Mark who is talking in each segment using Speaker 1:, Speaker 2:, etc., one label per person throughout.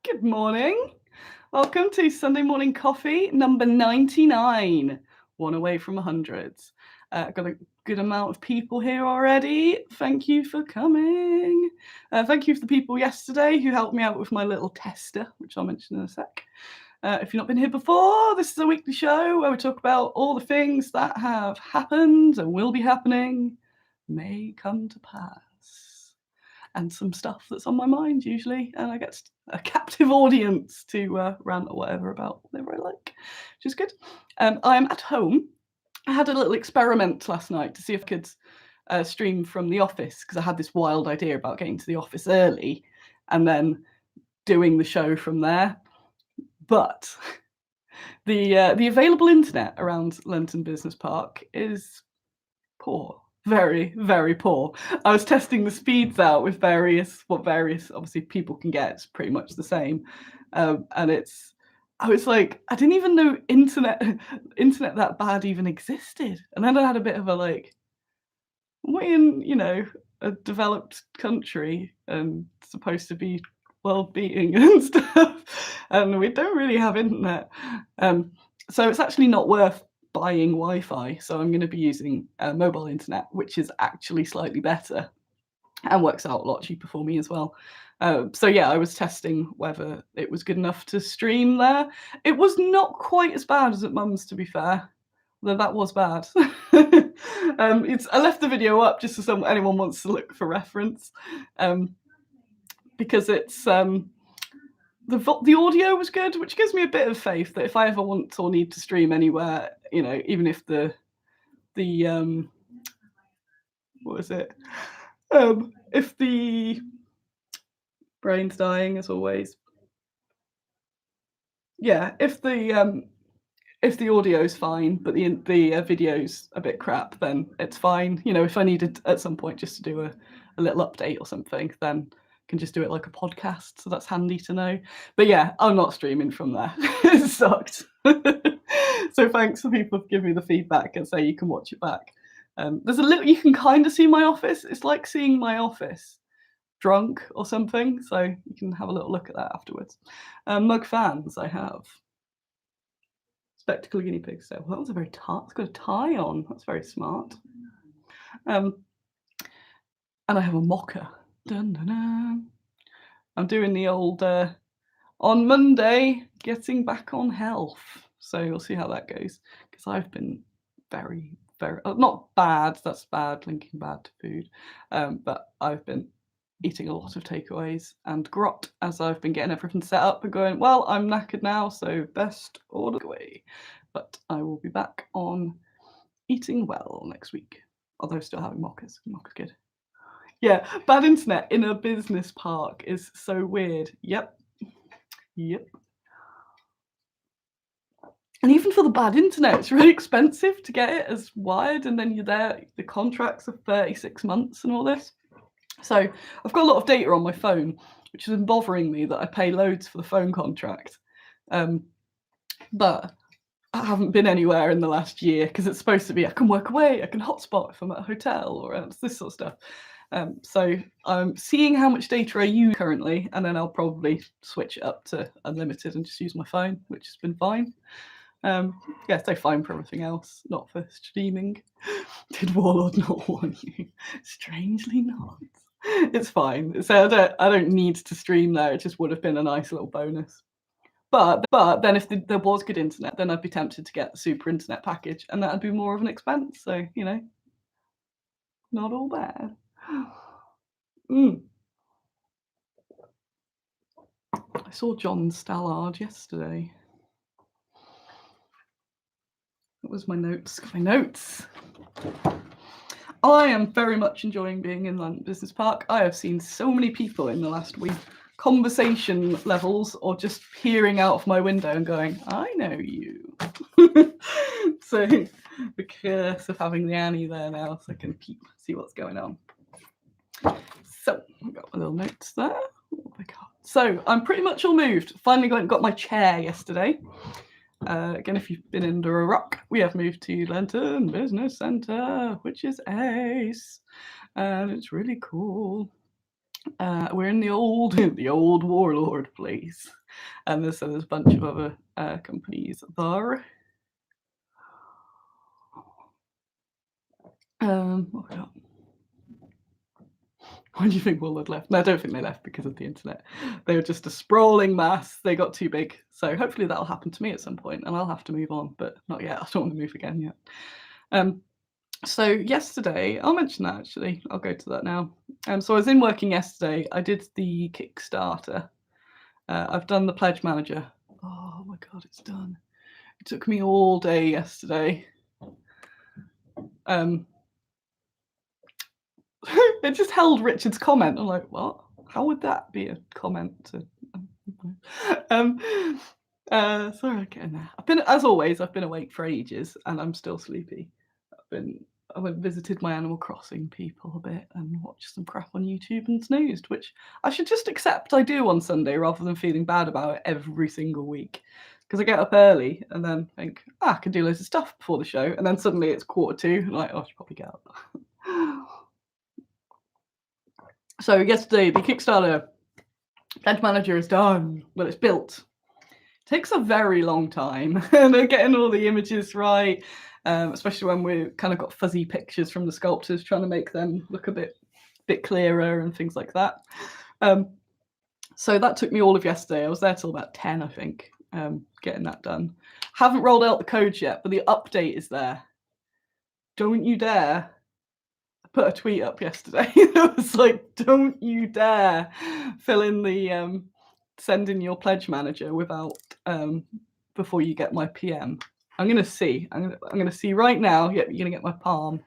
Speaker 1: Good morning. Welcome to Sunday Morning Coffee number 99, one away from 100. Got a good amount of people here already. Thank you for coming. Thank you for the people yesterday who helped me out with my little tester, which I'll mention in a sec. If you've not been here before, this is a weekly show where we talk about all the things that have happened and will be happening, may come to pass, and some stuff that's on my mind usually, and I get a captive audience to rant or whatever about whatever I like, which is good. I'm at home. I had a little experiment last night to see if I could stream from the office, because I had this wild idea about getting to the office early and then doing the show from there. But the available internet around London Business Park is poor. Very, very poor. I was testing the speeds out with various obviously people can get. It's pretty much the same. And I was like, I didn't even know internet that bad even existed. And then I had a bit of a like, we're in, a developed country and supposed to be world beating and stuff. And we don't really have internet. So it's actually not worth buying Wi-Fi, so I'm going to be using mobile internet, which is actually slightly better and works out a lot cheaper for me as well. So yeah, I was testing whether it was good enough to stream there. It was not quite as bad as at Mum's, to be fair, though that was bad. I left the video up just so anyone wants to look for reference, because it's the audio was good, which gives me a bit of faith that if I ever want or need to stream anywhere, even if the what was it? If the brain's dying as always. Yeah, if the audio's fine, but the video's a bit crap, then it's fine. If I needed at some point just to do a little update or something, then can just do it like a podcast, so that's handy to know. But yeah, I'm not streaming from there. It sucked. So thanks for people for giving me the feedback and say you can watch it back. There's a little, you can kind of see my office. It's like seeing my office drunk or something, so you can have a little look at that afterwards. Mug fans I have. Spectacle guinea pigs. So that was a very it's got a tie on. That's very smart. And I have a mocha. Dun, dun, dun. I'm doing the old on Monday getting back on health, so we'll see how that goes, because I've been very not bad, that's bad, linking bad to food, but I've been eating a lot of takeaways and grot as I've been getting everything set up and going, well, I'm knackered now, so best order away. But I will be back on eating well next week, although still having mochas. Mocha's good. Yeah, bad internet in a business park is so weird. Yep. And even for the bad internet, it's really expensive to get it as wired, and then you're there, the contracts are 36 months and all this. So I've got a lot of data on my phone, which has been bothering me that I pay loads for the phone contract. But I haven't been anywhere in the last year, because it's supposed to be I can work away, I can hotspot if I'm at a hotel or this sort of stuff. So I'm seeing how much data I use currently, and then I'll probably switch it up to unlimited and just use my phone, which has been fine. Yeah, so fine for everything else, not for streaming. Did Warlord not warn you? Strangely not. It's fine. So I don't need to stream there. It just would have been a nice little bonus. But then if there was good internet, then I'd be tempted to get the super internet package, and that'd be more of an expense. So, not all bad. I saw John Stallard yesterday. What was my notes? My notes. I am very much enjoying being in London Business Park. I have seen so many people in the last week, conversation levels, or just peering out of my window and going, I know you. So the curse of having the Annie there now, so I can see what's going on. So I've got my little notes there. Oh my God. So I'm pretty much all moved. Finally got my chair yesterday. Again, if you've been under a rock, we have moved to London Business Centre, which is ace, and it's really cool. We're in the old Warlord place, and there's a bunch of other companies there. What we got? Why do you think Warlord left? No, I don't think they left because of the internet. They were just a sprawling mass. They got too big. So hopefully that'll happen to me at some point, and I'll have to move on, but not yet. I don't want to move again yet. So yesterday, I'll mention that actually. I'll go to that now. So I was in working yesterday. I did the Kickstarter. I've done the pledge manager. Oh my God, it's done. It took me all day yesterday. It just held Richard's comment. I'm like, what? How would that be a comment to? Sorry, I'm getting there. As always, I've been awake for ages, and I'm still sleepy. I went and visited my Animal Crossing people a bit and watched some crap on YouTube and snoozed, which I should just accept I do on Sunday rather than feeling bad about it every single week. Because I get up early and then think, I can do loads of stuff before the show, and then suddenly it's 1:45, and I'm like, I should probably get up. So yesterday, the Kickstarter pledge manager is done. Well, it's built. It takes a very long time, and they're getting all the images right, especially when we've kind of got fuzzy pictures from the sculptors, trying to make them look a bit clearer and things like that. So that took me all of yesterday. I was there till about 10, I think, getting that done. Haven't rolled out the codes yet, but the update is there. Don't you dare. Put a tweet up yesterday. It was like, don't you dare fill in the send in your pledge manager without before you get my PM. I'm gonna see. I'm gonna see right now. Yep, you're gonna get my palm.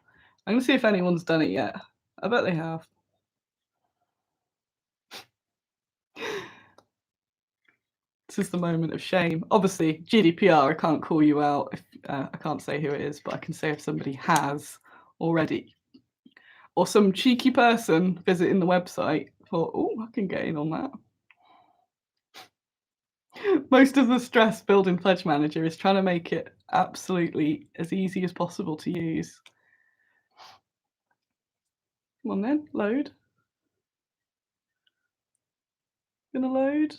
Speaker 1: I'm gonna see if anyone's done it yet. I bet they have. This is the moment of shame. Obviously, GDPR. I can't call you out. If, I can't say who it is, but I can say if somebody has already. Or some cheeky person visiting the website thought, oh, I can get in on that. Most of the stress building Pledge Manager is trying to make it absolutely as easy as possible to use. Come on then, load. Gonna load.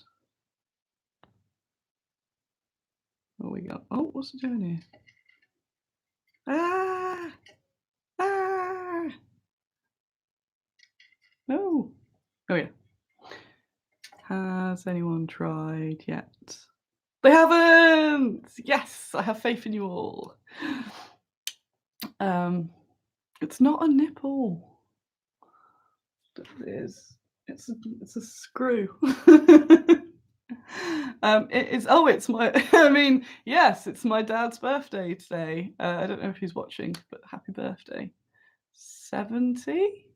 Speaker 1: What we got? Oh, what's it doing here? Ah! Ah! No. Oh yeah. Has anyone tried yet? They haven't! Yes, I have faith in you all. It's not a nipple. It is. It's a screw. It is. Oh, it's my. I mean, yes, it's my dad's birthday today. I don't know if he's watching, but happy birthday. 70,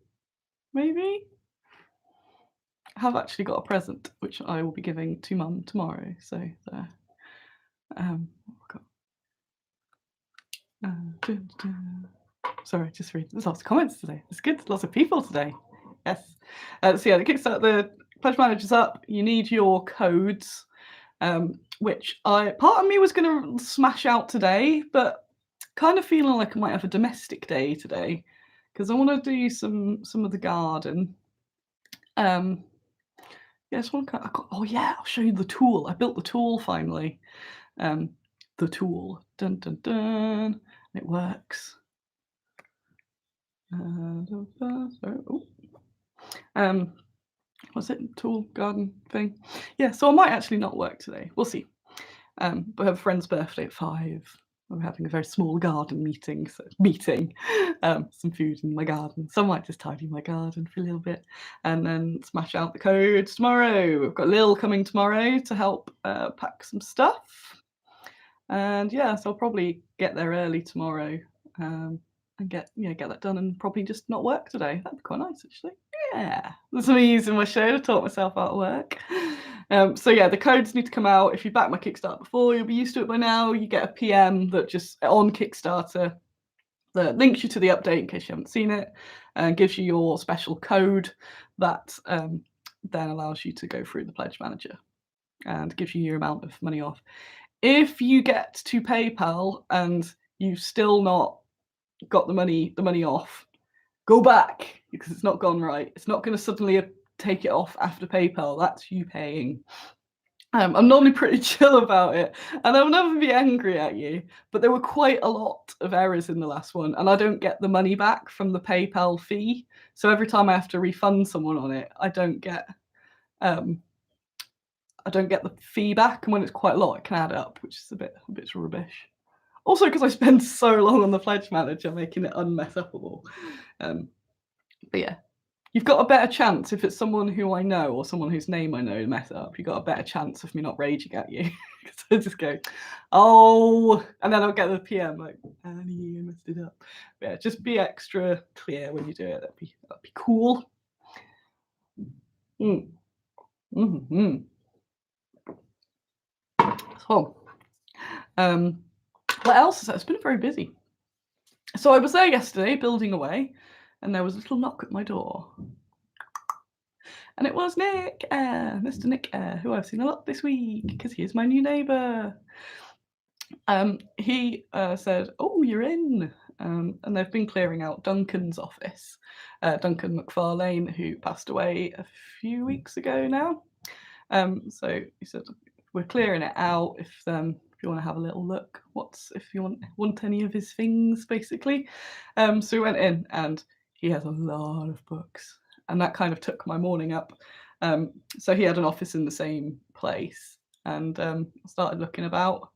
Speaker 1: maybe. I have actually got a present which I will be giving to Mum tomorrow. So there. Sorry, just read. There's lots of comments today. It's good. Lots of people today. Yes. So yeah, the Kickstarter, the pledge manager's up. You need your codes, which part of me was going to smash out today, but kind of feeling like I might have a domestic day today because I want to do some of the garden. Yes, oh yeah, I'll show you the tool. I built the tool finally. The tool, dun dun dun. It works. What's it? Tool garden thing. Yeah, so I might actually not work today. We'll see. But I have a friend's birthday at 5. We're having a very small garden meeting. Some food in my garden. So I might just tidy my garden for a little bit and then smash out the codes tomorrow. We've got Lil coming tomorrow to help pack some stuff. And yeah, so I'll probably get there early tomorrow and get that done and probably just not work today. That'd be quite nice, actually. Yeah, that's me using my show to talk myself out of work. So yeah, the codes need to come out. If you backed my Kickstarter before, you'll be used to it by now. You get a PM that just on Kickstarter that links you to the update in case you haven't seen it and gives you your special code that then allows you to go through the pledge manager and gives you your amount of money off. If you get to PayPal and you've still not got the money off, go back because it's not gone right. It's not going to suddenly take it off after PayPal, that's you paying. I'm normally pretty chill about it, and I'll never be angry at you, but there were quite a lot of errors in the last one, and I don't get the money back from the PayPal fee. So every time I have to refund someone on it, I don't get the fee back, and when it's quite a lot, it can add up, which is a bit rubbish. Also, because I spend so long on the pledge manager making it unmessupable. But yeah. You've got a better chance if it's someone who I know or someone whose name I know mess up. You've got a better chance of me not raging at you. Because I just go, oh, and then I'll get the PM like, Annie, you messed it up. But yeah, just be extra clear when you do it. That'd be cool. Mm-hmm. So, what else? It's been very busy. So I was there yesterday building away, and there was a little knock at my door. And it was Nick, Mr. Nick, who I've seen a lot this week because he is my new neighbour. He said, "Oh, you're in," and they've been clearing out Duncan's office. Duncan McFarlane, who passed away a few weeks ago now. So he said, "We're clearing it out. If you want to have a little look, if you want any of his things, basically." So we went in, and he has a lot of books. And that kind of took my morning up. So he had an office in the same place, and I started looking about,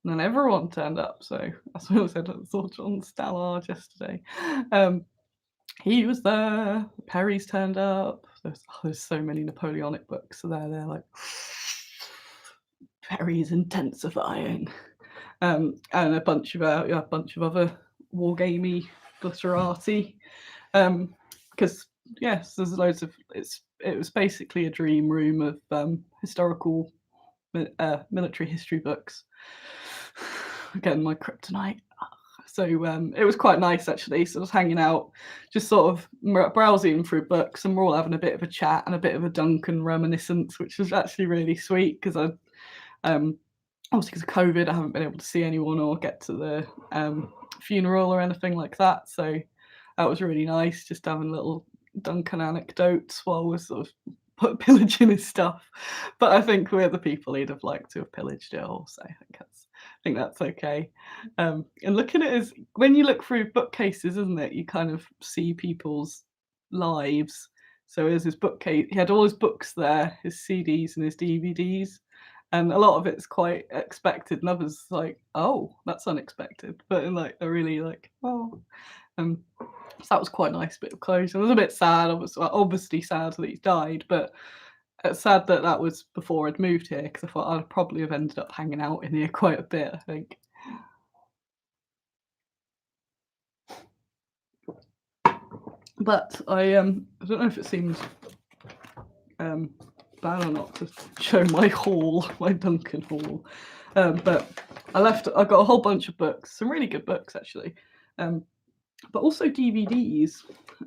Speaker 1: and then everyone turned up. So that's what I said. I saw John Stallard yesterday. He was there. Perry's turned up. There's so many Napoleonic books. So they're like, Perry's intensifying, and a bunch of other wargamey glitterati, because. Yes, there's loads of it was basically a dream room of historical military history books. Again, my kryptonite. So it was quite nice actually. So I was hanging out, just sort of browsing through books, and we're all having a bit of a chat and a bit of a Duncan reminiscence, which was actually really sweet because I obviously because of COVID, I haven't been able to see anyone or get to the funeral or anything like that. So that was really nice, just having little Duncan anecdotes while we're sort of pillaging his stuff. But I think we're the people he'd have liked to have pillaged it all, so I think that's okay. And looking at his, when you look through bookcases, isn't it, you kind of see people's lives. So here's his bookcase. He had all his books there, his CDs and his DVDs, and a lot of it's quite expected, and others like, oh, that's unexpected, but in like a really like, oh. So that was quite a nice bit of closure. I was a bit sad. I was obviously sad that he's died, but it's sad that that was before I'd moved here, because I thought I'd probably have ended up hanging out in here quite a bit, I think. But I don't know if it seems bad or not to show my haul, my Duncan haul. But I got a whole bunch of books, some really good books actually. But also DVDs.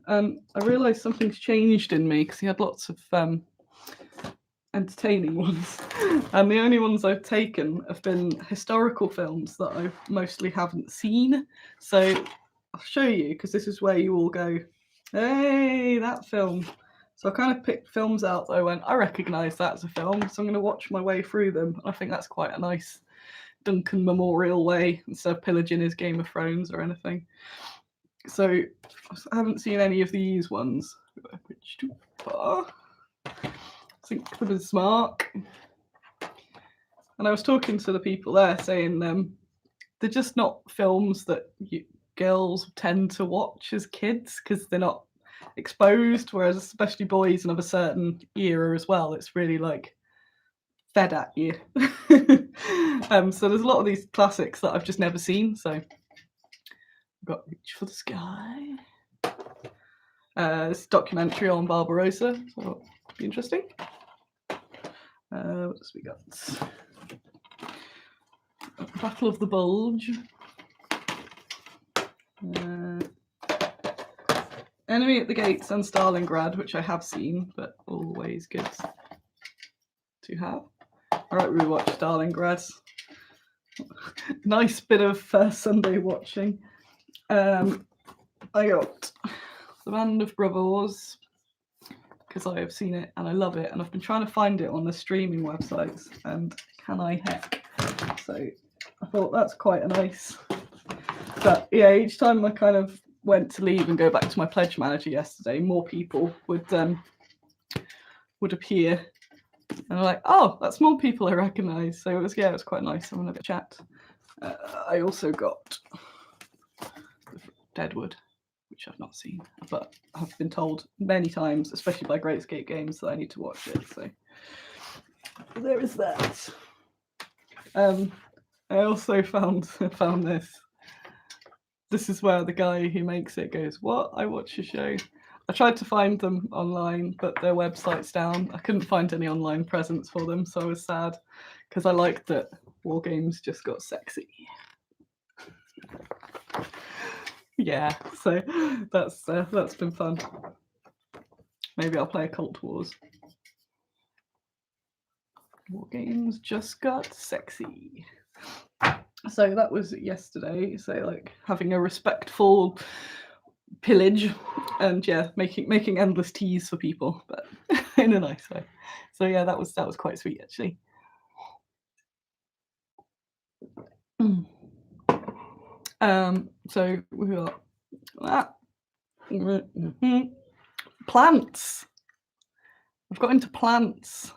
Speaker 1: I realised something's changed in me because he had lots of entertaining ones, and the only ones I've taken have been historical films that I mostly haven't seen. So I'll show you, because this is where you all go, hey, that film. So I kind of picked films out that I went, I recognise that as a film, so I'm going to watch my way through them. I think that's quite a nice Duncan memorial way, instead of pillaging his Game of Thrones or anything. So I haven't seen any of these ones. Which too far. I think for Bismarck. And I was talking to the people there saying they're just not films that girls tend to watch as kids because they're not exposed, whereas especially boys and of a certain era as well, it's really like fed at you. So there's a lot of these classics that I've just never seen, so I've got Reach for the Sky. This documentary on Barbarossa, so it'll be interesting. What else we got? Battle of the Bulge. Enemy at the Gates and Stalingrad, which I have seen, but always good to have. Alright, we watched Stalingrad. Nice bit of Sunday watching. I got The Band of Brothers, because I have seen it and I love it, and I've been trying to find it on the streaming websites, and can I heck? So I thought that's quite a nice. But yeah, each time I kind of went to leave and go back to my pledge manager yesterday, more people would appear, and I'm like, oh, that's more people I recognise. So it was quite nice having a bit of chat. I also got Deadwood, which I've not seen, but I've been told many times, especially by Greatscape Games, that I need to watch it. So there is that. I also found this. This is where the guy who makes it goes, "What? I watch your show." I tried to find them online, but their website's down. I couldn't find any online presence for them, so I was sad because I liked that Wargames just got sexy. Yeah, so that's been fun. Maybe I'll play Occult Wars. Wargames just got sexy. So that was yesterday. So like having a respectful pillage, and yeah, making endless teas for people, but in a nice way. So yeah, that was quite sweet actually. So we got that. Plants. I've got into plants.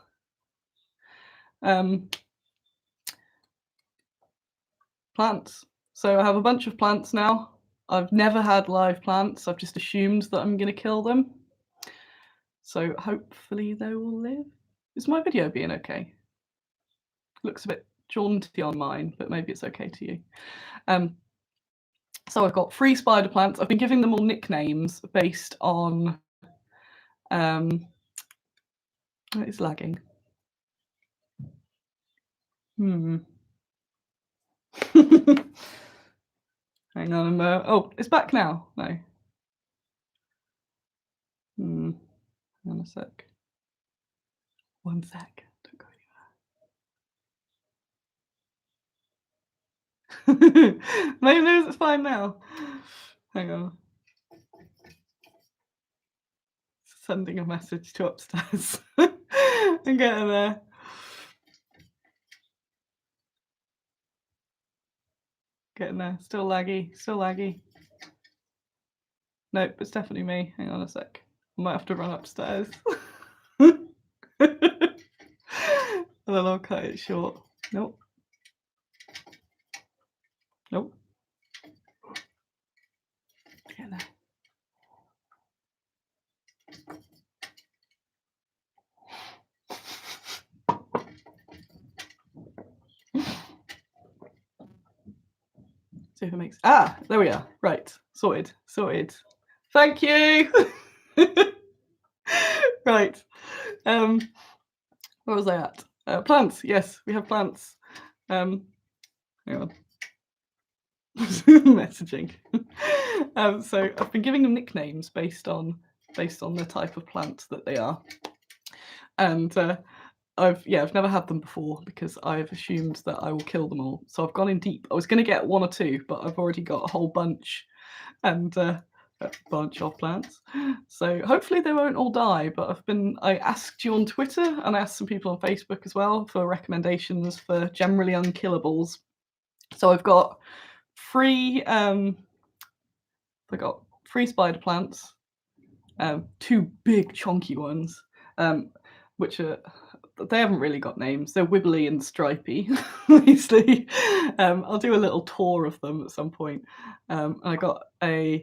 Speaker 1: Plants. So I have a bunch of plants now. I've never had live plants. I've just assumed that I'm going to kill them. So hopefully they will live. Is my video being okay? Looks a bit jaunty on mine, but maybe it's okay to you. So I've got 3 spider plants. I've been giving them all nicknames based on it's lagging. Hang on a moment. Oh, it's back now. No. Hang on a sec. 1 sec. Don't go anywhere. Maybe it's fine now. Hang on. Sending a message to upstairs. I'm getting there. Getting there. Still laggy. Still laggy. Nope, it's definitely me. Hang on a sec. I might have to run upstairs. And then I'll cut it short. Nope. Nope. Get there. See if it makes. Ah, there we are. Right, sorted. Thank you. Right. Where was I at? Plants. Yes, we have plants. Hang on. Messaging. So I've been giving them nicknames based on the type of plant that they are, and I've never had them before because I've assumed that I will kill them all. So I've gone in deep. I was going to get 1 or 2, but I've already got a whole bunch, and a bunch of plants. So hopefully they won't all die. But I asked you on Twitter, and I asked some people on Facebook as well for recommendations for generally unkillables. So I've got 3. I got 3 spider plants, 2 big chunky ones, which are. They haven't really got names. They're Wibbly and Stripey, obviously. I'll do a little tour of them at some point. I got another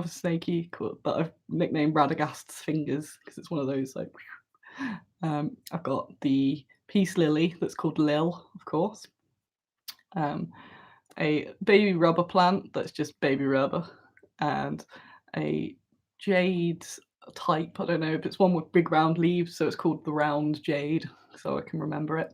Speaker 1: snaky that I've nicknamed Radagast's Fingers because it's one of those like. I've got the peace lily that's called Lil, of course. A baby rubber plant that's just baby rubber, and a jade type. I don't know, but it's one with big round leaves, so it's called the round jade, so I can remember it.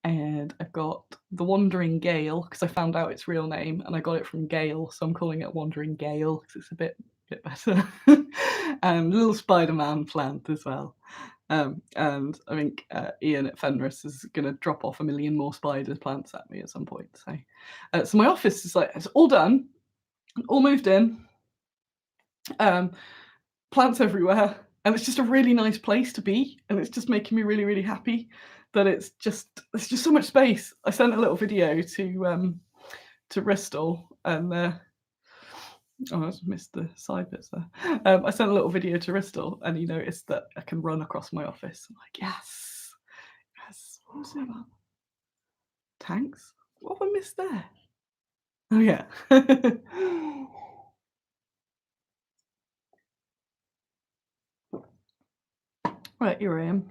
Speaker 1: And I've got the Wandering Gale because I found out its real name and I got it from Gale, so I'm calling it Wandering Gale because it's a bit better. And little Spider-Man plant as well. And I think Ian at Fenris is going to drop off a million more spider plants at me at some point. So my office is like, it's all done, all moved in. plants everywhere, and it's just a really nice place to be, and it's just making me really, really happy that there's just so much space. I sent a little video to Bristol, and oh, I just missed the side bits there. I sent a little video to Bristol, and you noticed that I can run across my office. I'm like, yes, yes. What was it about? Tanks? What have I missed there? Oh yeah. Right, here I am.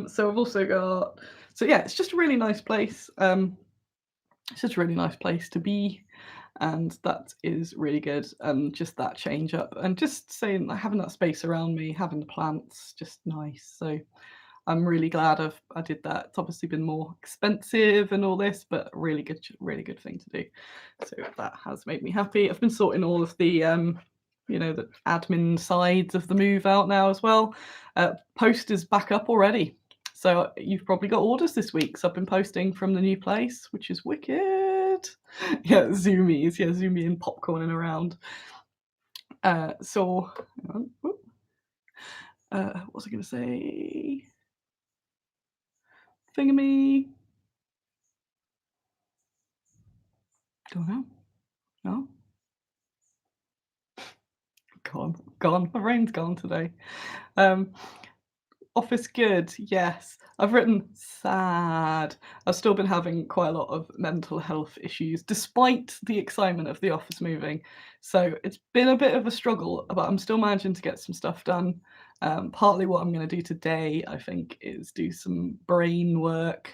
Speaker 1: So I've also got, so yeah, it's just a really nice place. It's just a really nice place to be, and that is really good. And just that change up, and just saying like, having that space around me, having the plants, just nice. So I'm really glad I did that. It's obviously been more expensive and all this, but really good thing to do. So that has made me happy. I've been sorting all of the the admin sides of the move out now as well. Post is back up already. So you've probably got orders this week. So I've been posting from the new place, which is wicked. Yeah, zoomies. Yeah, zooming and popcorning around. So, what was I going to say? Thingamy. Don't know. No. Gone. My brain's gone today. Office good, yes. I've written sad. I've still been having quite a lot of mental health issues, despite the excitement of the office moving. So it's been a bit of a struggle, but I'm still managing to get some stuff done. Partly what I'm going to do today, I think, is do some brain work.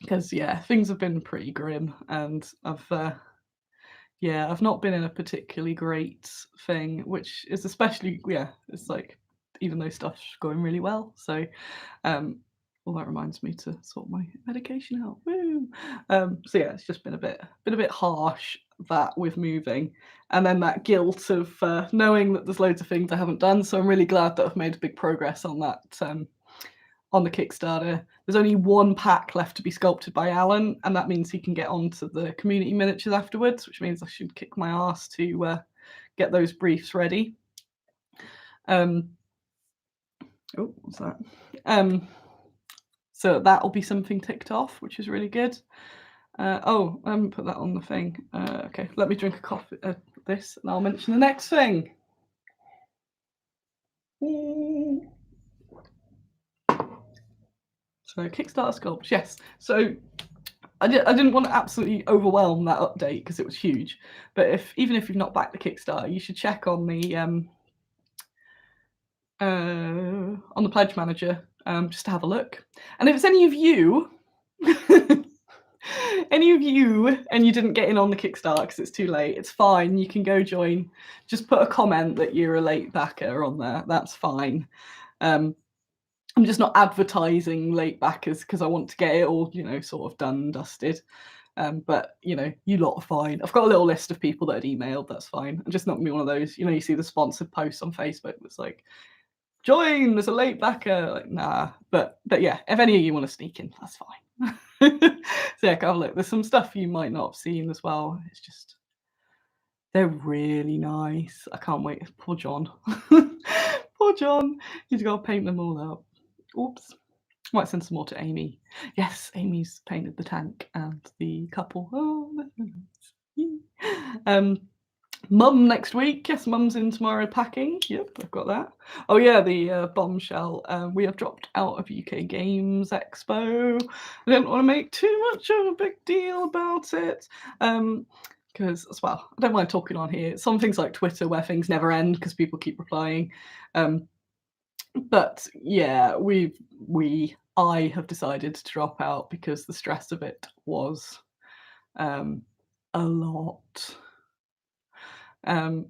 Speaker 1: Because yeah, things have been pretty grim, and I've not been in a particularly great thing, which is especially, it's like, even though stuff's going really well. So, well, that reminds me to sort my medication out. Woo! So yeah, it's just been a bit harsh, that with moving, and then that guilt of knowing that there's loads of things I haven't done. So I'm really glad that I've made big progress on that. On the Kickstarter, there's only one pack left to be sculpted by Alan, and that means he can get onto the community miniatures afterwards, which means I should kick my ass to get those briefs ready. Oh, what's that? So that'll be something ticked off, which is really good. Oh, I haven't put that on the thing. Okay, let me drink a coffee, this, and I'll mention the next thing. So Kickstarter sculpts, yes. So I didn't want to absolutely overwhelm that update because it was huge. But even if you've not backed the Kickstarter, you should check on the pledge manager just to have a look. And if it's any of you, and you didn't get in on the Kickstarter because it's too late, it's fine. You can go join. Just put a comment that you're a late backer on there. That's fine. I'm just not advertising late backers because I want to get it all, sort of done and dusted. But you lot are fine. I've got a little list of people that had emailed. That's fine. I'm just not me one of those. You see the sponsored posts on Facebook that's like, join. There's a late backer. Like, nah. But yeah, if any of you want to sneak in, that's fine. So yeah, have a look. There's some stuff you might not have seen as well. It's just, they're really nice. I can't wait. Poor John. Poor John. He's got to paint them all up. Oops. Might send some more to Amy. Yes, Amy's painted the tank and the couple. Oh, Mum next week. Yes, Mum's in tomorrow packing. Yep, I've got that. Oh yeah, the bombshell. We have dropped out of UK Games Expo. I don't want to make too much of a big deal about it. Because, well, I don't mind talking on here. Some things like Twitter where things never end because people keep replying. But yeah, I have decided to drop out because the stress of it was a lot. And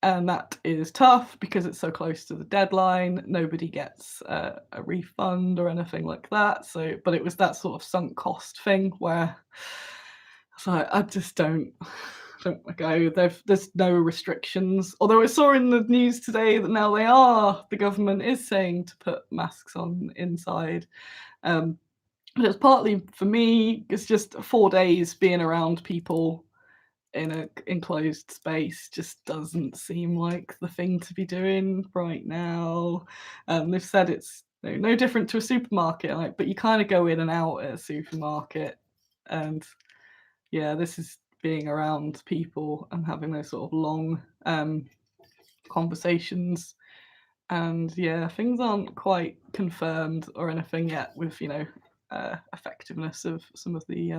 Speaker 1: that is tough because it's so close to the deadline. Nobody gets a refund or anything like that. So, but it was that sort of sunk cost thing where I just don't go. There's no restrictions. Although I saw in the news today that now the government is saying to put masks on inside. But it's partly for me, it's just 4 days being around people in an enclosed space just doesn't seem like the thing to be doing right now. They've said it's no different to a supermarket, like, but you kind of go in and out at a supermarket, and yeah, this is being around people and having those sort of long conversations. And yeah, things aren't quite confirmed or anything yet with effectiveness of some of the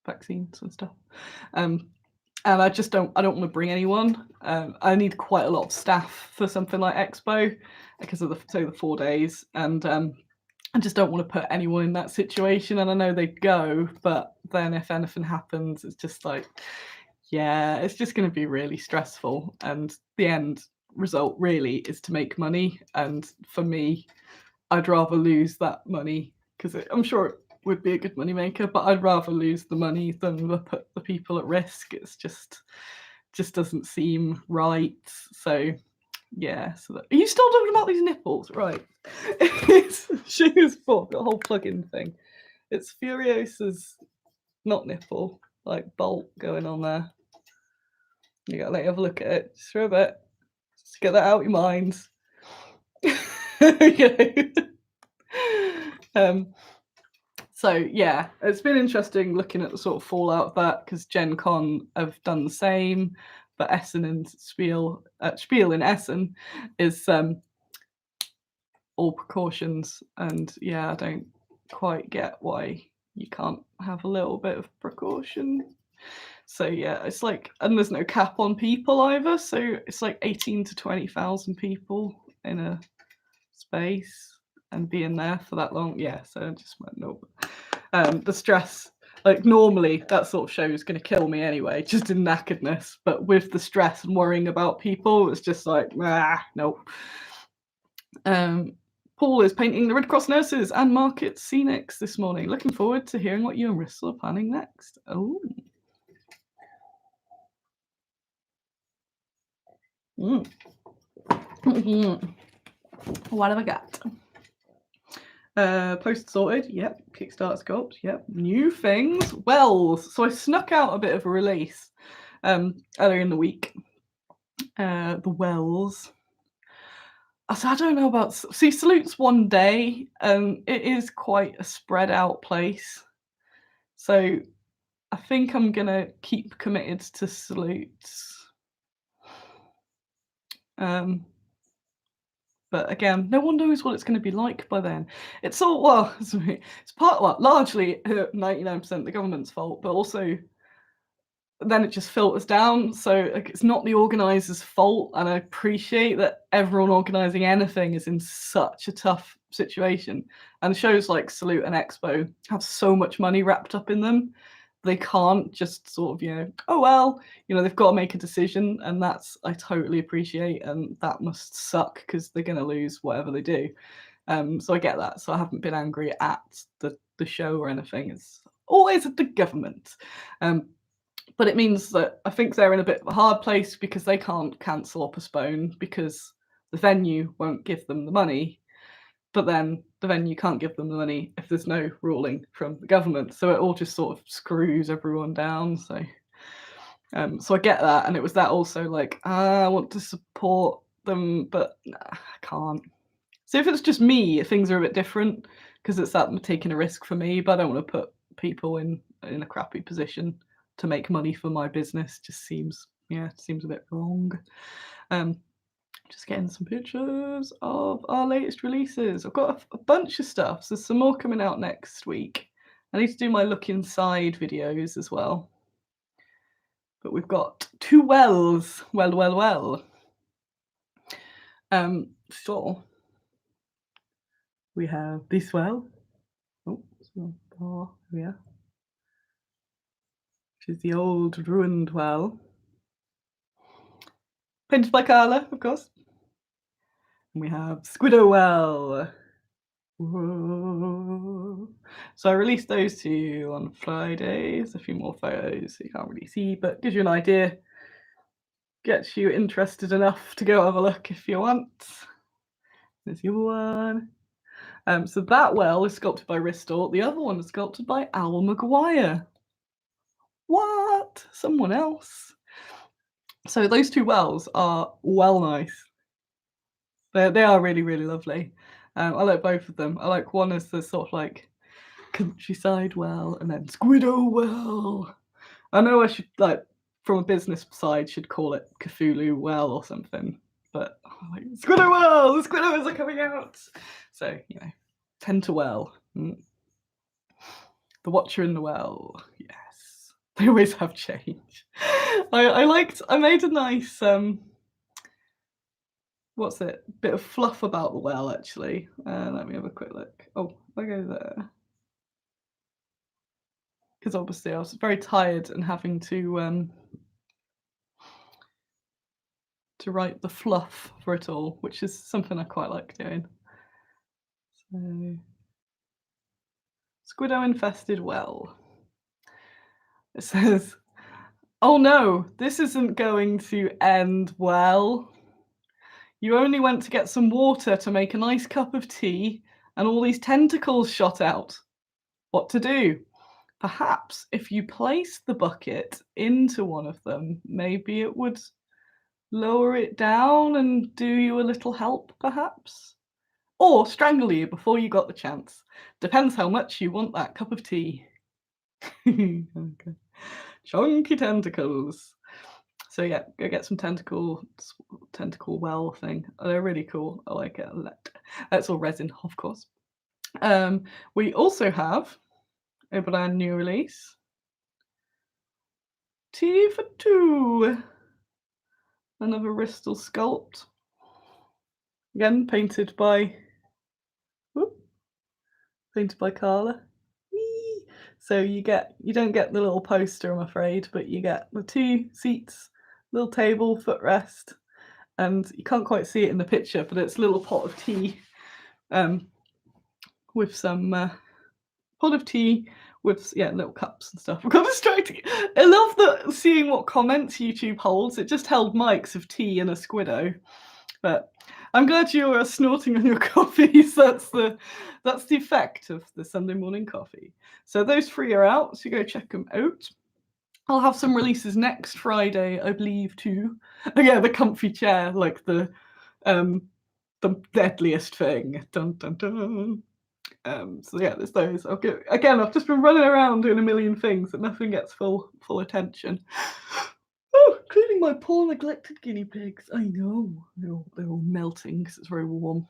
Speaker 1: vaccines and stuff. And I don't want to bring anyone. I need quite a lot of staff for something like Expo because of the 4 days, and I just don't want to put anyone in that situation. And I know they'd go, but then if anything happens, it's just like, yeah, it's just going to be really stressful. And the end result really is to make money. And for me, I'd rather lose that money because I'm sure it would be a good money maker, but I'd rather lose the money than put the people at risk. It's just doesn't seem right. So yeah, so are you still talking about these nipples? Right. It's shoes for the whole plug-in thing. It's Furiosa's not nipple, like bolt going on there. You gotta let you have a look at it just for a bit. Just get that out of your mind. So yeah, it's been interesting looking at the sort of fallout of that because Gen Con have done the same, but Essen and Spiel in Essen is all precautions, and yeah, I don't quite get why you can't have a little bit of precaution. So yeah, it's like, and there's no cap on people either, so it's like 18 to 20,000 people in a space and being there for that long. Yeah, so I just went no. The stress, like normally that sort of show is going to kill me anyway, just in knackeredness, but with the stress and worrying about people, it's just like, nope. Paul is painting the Red Cross nurses and market scenics this morning. Looking forward to hearing what you and Rissel are planning next. Oh. What have I got? Post sorted, yep. Kickstart scoped, yep. New things. Wells. So I snuck out a bit of a release earlier in the week. The Wells. So I don't know about. See, Salute's one day. It is quite a spread out place. So I think I'm gonna keep committed to Salutes. But again, no one knows what it's going to be like by then. It's all, well, it's largely 99% the government's fault, but also then it just filters down. So like, it's not the organizer's fault. And I appreciate that everyone organizing anything is in such a tough situation. And shows like Salute and Expo have so much money wrapped up in them. They can't just sort of, oh, well, they've got to make a decision. And that's, I totally appreciate. And that must suck because they're going to lose whatever they do. So I get that. So I haven't been angry at the show or anything. It's always at the government. But it means that I think they're in a bit of a hard place because they can't cancel or postpone because the venue won't give them the money. But then the venue can't give them the money if there's no ruling from the government. So it all just sort of screws everyone down. So I get that. And it was that also like, I want to support them, but I can't. So if it's just me, things are a bit different because it's that taking a risk for me, but I don't want to put people in a crappy position to make money for my business. Just seems a bit wrong. Just getting some pictures of our latest releases. I've got a bunch of stuff. So there's some more coming out next week. I need to do my look inside videos as well. But we've got 2 wells. Well. So we have this well. Oh, yeah. Which is the old ruined well. Painted by Carla, of course. And we have Squiddo Well. Whoa. So I released those 2 on Friday. There's a few more photos you can't really see, but gives you an idea. Gets you interested enough to go have a look if you want. There's your one. So that well is sculpted by Ristol. The other one is sculpted by Al Maguire. What? Someone else. So those two wells are well nice. They are really, really lovely. I like both of them. I like one as the sort of like countryside well, and then Squiddo well. I know I should, like, from a business side, should call it Cthulhu well or something, but like, Squiddo well, the Squiddos are coming out. So, you know, tend to well. The Watcher in the Well. Yes. They always have change. I made a nice what's it? Bit of fluff about the well actually. Let me have a quick look. Oh, if I go there. Because obviously I was very tired and having to write the fluff for it all, which is something I quite like doing. So, Squiddo infested well. It says, "Oh no, this isn't going to end well. You only went to get some water to make a nice cup of tea, and all these tentacles shot out. What to do? Perhaps if you place the bucket into one of them, maybe it would lower it down and do you a little help, perhaps? Or strangle you before you got the chance. Depends how much you want that cup of tea." Okay. Chunky tentacles. So yeah, go get some tentacle well thing. They're really cool. I like it a lot. That's all resin, of course. We also have a brand new release. Tea for Two. Another Ristol sculpt. Again, painted by Carla. Whee! So you don't get the little poster, I'm afraid, but you get the two seats, little table, footrest, and you can't quite see it in the picture, but it's a little pot of tea, with some pot of tea with little cups and stuff. I've got distracted. I love that seeing what comments YouTube holds. It just held mics of tea and a Squiddo, but I'm glad you are snorting on your coffees. That's the effect of the Sunday morning coffee. So those three are out, so go check them out. I'll have some releases next Friday, I believe, too. Oh yeah, the comfy chair, like the deadliest thing. Dun dun dun. So yeah, there's those. I've just been running around doing a million things and nothing gets full attention. Oh, including my poor neglected guinea pigs. I know. They're all melting because it's very warm.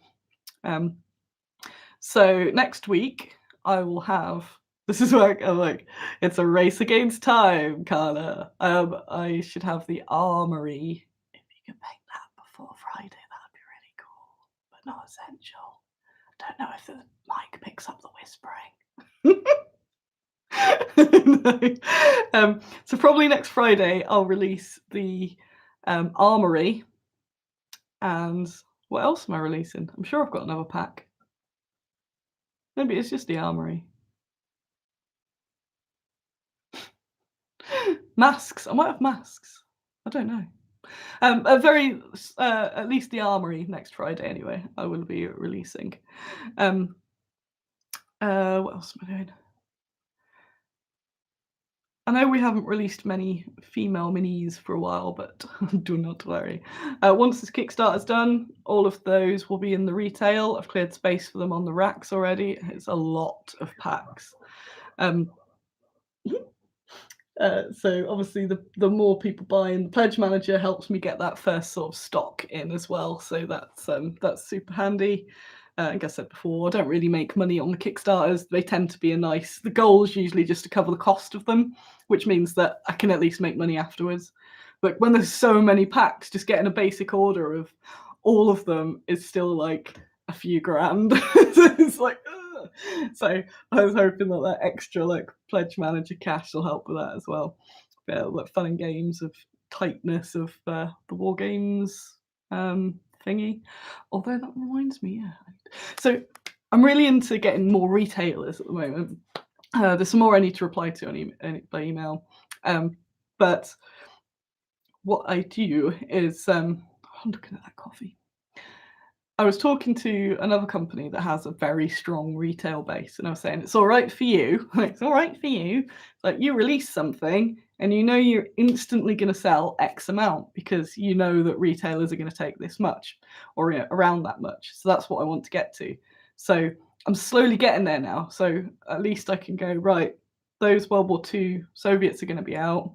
Speaker 1: So next week I will have. This is where I'm like, it's a race against time, Carla. I should have the armory. If you could paint that before Friday, that'd be really cool, but not essential. Don't know if the mic picks up the whispering. No. So probably next Friday I'll release the armory. And what else am I releasing? I'm sure I've got another pack. Maybe it's just the armory. Masks. I might have masks. I don't know. At least the armory next Friday anyway. I will be releasing. What else am I doing? I know we haven't released many female minis for a while, but do not worry. Once this Kickstarter's done, all of those will be in the retail. I've cleared space for them on the racks already. It's a lot of packs. So obviously the more people buy, and the pledge manager helps me get that first sort of stock in as well. So that's super handy. Like I said before, I don't really make money on the Kickstarters. They tend to be the goal is usually just to cover the cost of them, which means that I can at least make money afterwards. But when there's so many packs, just getting a basic order of all of them is still like a few grand. It's like, ugh. So I was hoping that extra like pledge manager cash will help with that as well. Like fun and games of tightness of the wargames thingy. Although that reminds me, so I'm really into getting more retailers at the moment. There's some more I need to reply to by email. But what I do is I'm looking at that coffee. I was talking to another company that has a very strong retail base, and I was saying, it's all right for you. It's all right for you. Like, you release something and you know you're instantly going to sell X amount because you know that retailers are going to take this much or around that much. So that's what I want to get to. So I'm slowly getting there now. So at least I can go, right, those World War II Soviets are going to be out.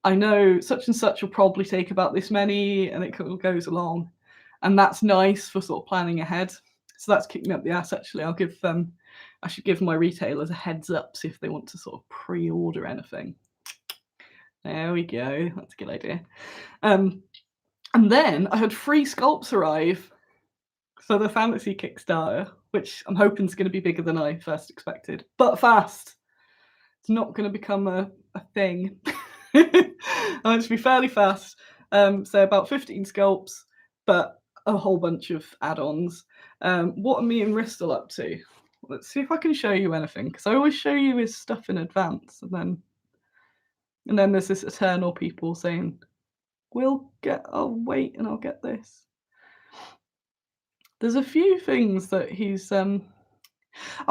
Speaker 1: I know such and such will probably take about this many, and it goes along. And that's nice for sort of planning ahead. So that's kicked me up the ass, actually. I should give my retailers a heads up, see if they want to sort of pre-order anything. There we go. That's a good idea. And then I had 3 sculpts arrive for the fantasy Kickstarter, which I'm hoping is going to be bigger than I first expected, but fast. It's not going to become a thing. I want it to be fairly fast. So about 15 sculpts, but a whole bunch of add-ons. What are me and Ristal up to? Let's see if I can show you anything, because I always show you his stuff in advance, and then there's this eternal people saying, I'll wait and I'll get this. There's a few things that he's I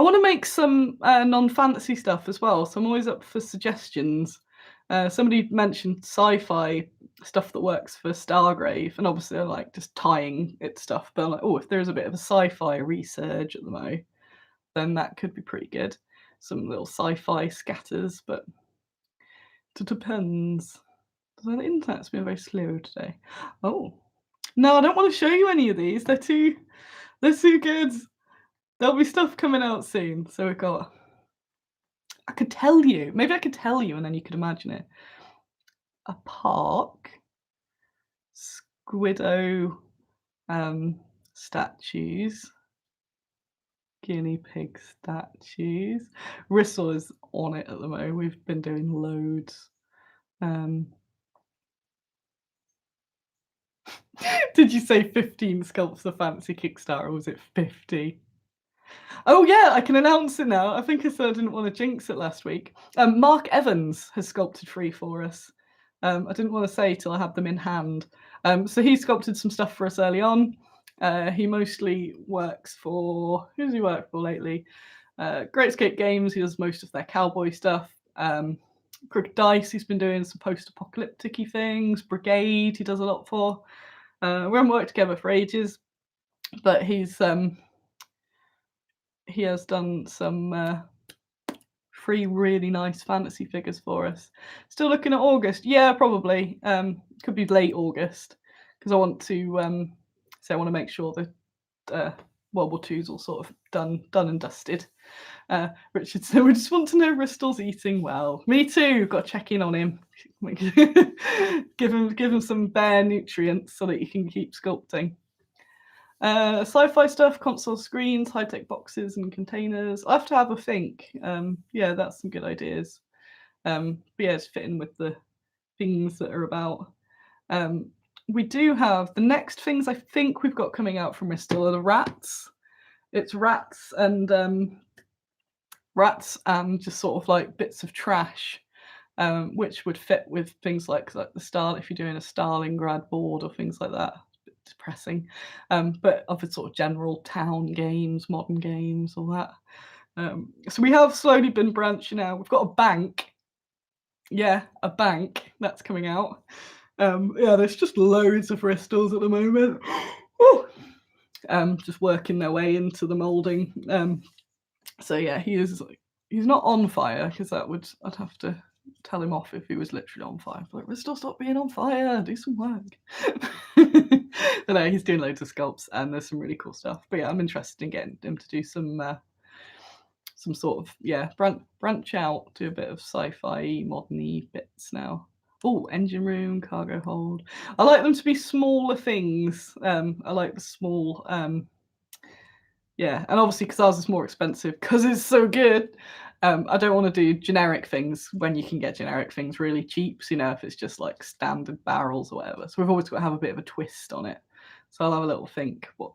Speaker 1: want to make some non-fantasy stuff as well, so I'm always up for suggestions. Somebody mentioned sci-fi stuff that works for Stargrave, and obviously I like just tying it stuff, but I'm like, oh, if there's a bit of a sci-fi resurge at the moment, then that could be pretty good. Some little sci-fi scatters, but it depends. The internet's been very slow today. Oh, no, I don't want to show you any of these. They're too good. There'll be stuff coming out soon. So we've got, I could tell you, maybe I could tell you and then you could imagine it. A park, Squiddo statues, guinea pig statues. Rissel is on it at the moment. We've been doing loads. Did you say 15 sculpts for fantasy Kickstarter, or was it 50? Oh yeah, I can announce it now. I think I said I didn't want to jinx it last week. Mark Evans has sculpted 3 for us. I didn't want to say till I had them in hand. So he sculpted some stuff for us early on. He mostly works for, who's he worked for lately? Great Escape Games. He does most of their cowboy stuff. Crooked Dice, he's been doing some post-apocalyptic-y things. Brigade, he does a lot for. We haven't worked together for ages, but he has done some 3 really nice fantasy figures for us. Still looking at August. Yeah, probably. Could be late August, because I want to I want to make sure that World War II's all sort of done and dusted. Richard said, we just want to know Ristal's eating well. Me too. Got to check in on him. give him some bare nutrients so that he can keep sculpting. Sci-fi stuff, console screens, high-tech boxes and containers. I have to have a think. Yeah, that's some good ideas. But yeah, it's fitting with the things that are about. We do have the next things I think we've got coming out from Ristal are the rats. It's rats and just sort of like bits of trash, which would fit with things like the Star, if you're doing a Stalingrad board or things like that. Depressing, but of a sort of general town games, modern games, all that. So we have slowly been branching out. We've got a bank. Yeah, a bank that's coming out. Yeah, there's just loads of Ristals at the moment. Just working their way into the molding. So yeah, he's not on fire, because I'd have to tell him off if he was literally on fire. Like, Ristal, stop being on fire, do some work. But no, he's doing loads of sculpts and there's some really cool stuff. But yeah, I'm interested in getting him to do some sort of branch out, do a bit of sci-fi modern-y bits now. Oh, engine room, cargo hold. I like them to be smaller things. I like the small yeah, and obviously because ours is more expensive because it's so good. I don't want to do generic things when you can get generic things really cheap. So, if it's just like standard barrels or whatever. So we've always got to have a bit of a twist on it. So I'll have a little think what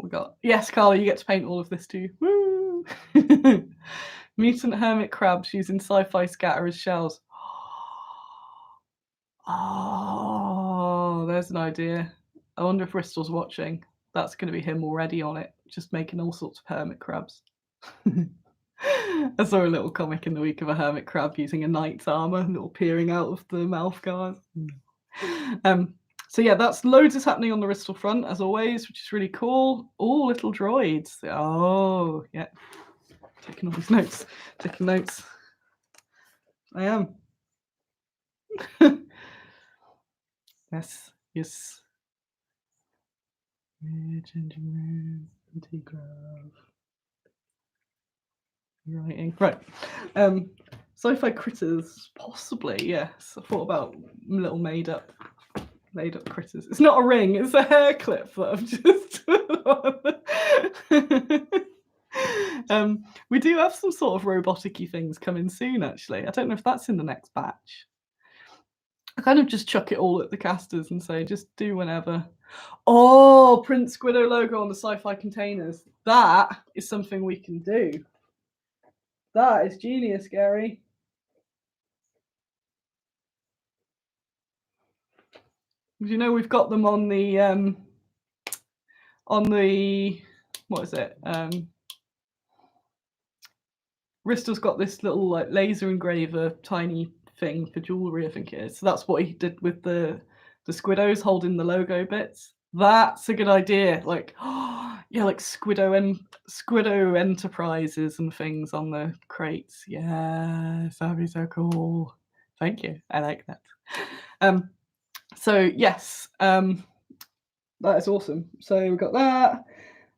Speaker 1: we got. Yes, Carla, you get to paint all of this too. Woo! Mutant hermit crabs using sci-fi scatter as shells. Oh, there's an idea. I wonder if Bristol's watching. That's going to be him already on it, just making all sorts of hermit crabs. I saw a little comic in the week of a hermit crab using a knight's armor, little peering out of the mouth guards. So yeah, that's loads is happening on the Bristol front as always, which is really cool. Oh, little droids. Oh, yeah. Taking all these notes. Taking notes. I am. Yes, yes. Changing room, anti-grav. Writing. Right. Sci-fi critters, possibly, yes. I thought about little made up critters. It's not a ring, it's a hair clip that I've just we do have some sort of robotic-y things coming soon, actually. I don't know if that's in the next batch. I kind of just chuck it all at the casters and say, just do whenever. Oh, print Squiddo logo on the sci-fi containers. That is something we can do. That is genius, Gary. You know, we've got them on the what is it? Bristol's got this little like laser engraver tiny thing for jewelry, I think it is. So that's what he did with the Squiddos holding the logo bits. That's a good idea. Like, yeah, like Squiddo Enterprises and things on the crates. Yeah, that'd be so cool. Thank you. I like that. So yes, that is awesome. So we've got that.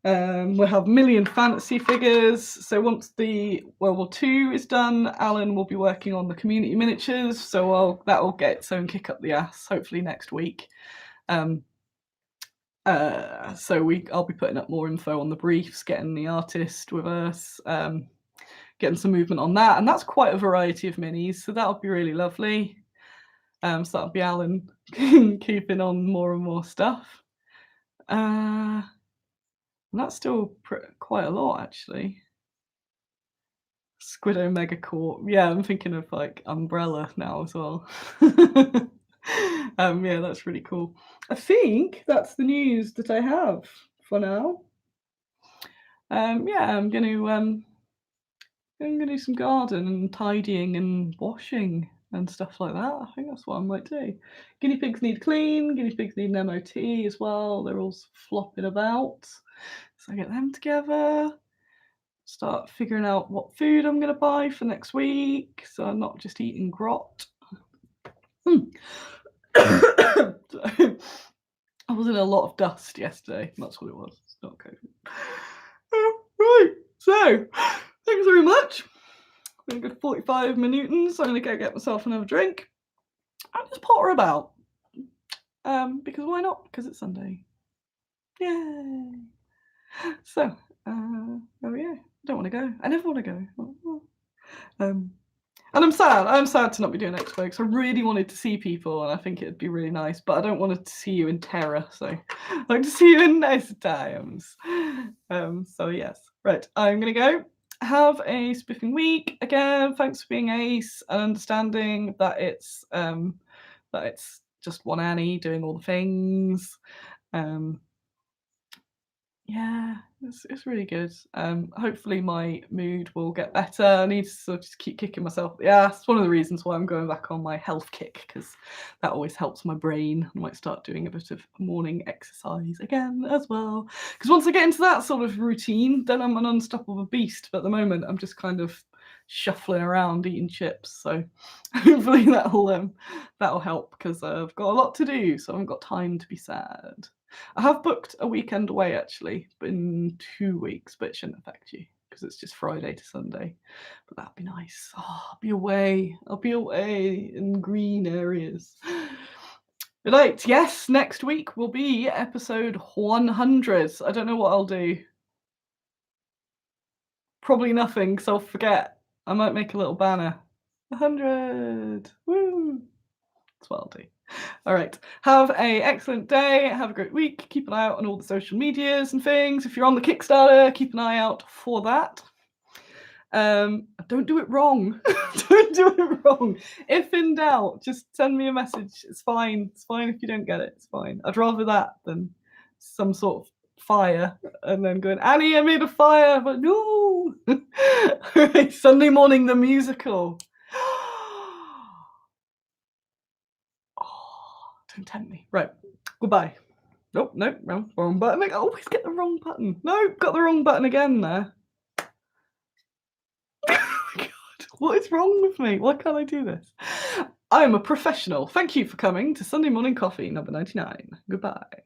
Speaker 1: We'll have million fantasy figures. So once the World War II is done, Alan will be working on the community miniatures. So that will get its own kick up the ass, hopefully next week. So I'll be putting up more info on the briefs, getting the artist with us, getting some movement on that. And that's quite a variety of minis. So that'll be really lovely. So that'll be Alan keeping on more and more stuff. And that's still quite a lot, actually. Squiddo Megacorp. Yeah, I'm thinking of like Umbrella now as well. Yeah, that's really cool. I think that's the news that I have for now. Yeah, I'm going to do some garden and tidying and washing and stuff like that. I think that's what I might do. Guinea pigs need clean. Guinea pigs need an MOT as well. They're all flopping about. So I get them together. Start figuring out what food I'm going to buy for next week. So I'm not just eating grot. I was in a lot of dust yesterday. That's what it was. It's not COVID. Right. So thanks very much. Been a good 45 minutes. I'm going to go get myself another drink and just potter about. Because why not? Because it's Sunday. Yay. So, oh yeah, I don't want to go. I never want to go. And I'm sad. I'm sad to not be doing Expo because I really wanted to see people and I think it'd be really nice, but I don't want to see you in terror. So I like to see you in nice times. So yes. Right, I'm going to go. Have a spiffing week. Again, thanks for being ace and understanding that it's just one Annie doing all the things. Yeah, it's really good. Hopefully my mood will get better. I need to sort of just keep kicking myself up the ass. It's one of the reasons why I'm going back on my health kick, because that always helps my brain. I might start doing a bit of morning exercise again as well. Because once I get into that sort of routine, then I'm an unstoppable beast. But at the moment, I'm just kind of shuffling around eating chips. So hopefully that'll help, because I've got a lot to do, so I haven't got time to be sad. I have booked a weekend away actually in 2 weeks, but it shouldn't affect you because it's just Friday to Sunday. But that'd be nice. Oh, I'll be away in green areas. Right, yes, next week will be episode 100. I don't know what I'll do. Probably nothing, because I'll forget. I might make a little banner. 100. Woo! That's what I'll do. All right. Have a excellent day. Have a great week. Keep an eye out on all the social medias and things. If you're on the Kickstarter, keep an eye out for that. Don't do it wrong. Don't do it wrong. If in doubt, just send me a message. It's fine. It's fine if you don't get it. It's fine. I'd rather that than some sort of fire and then going, Annie, I made a fire, but no. Alright, Sunday Morning the musical. Oh, don't tempt me. Right. Goodbye. Nope, nope, wrong button. I always get the wrong button. Nope, got the wrong button again there. Oh my God, what is wrong with me? Why can't I do this? I'm a professional. Thank you for coming to Sunday Morning Coffee number 99. Goodbye.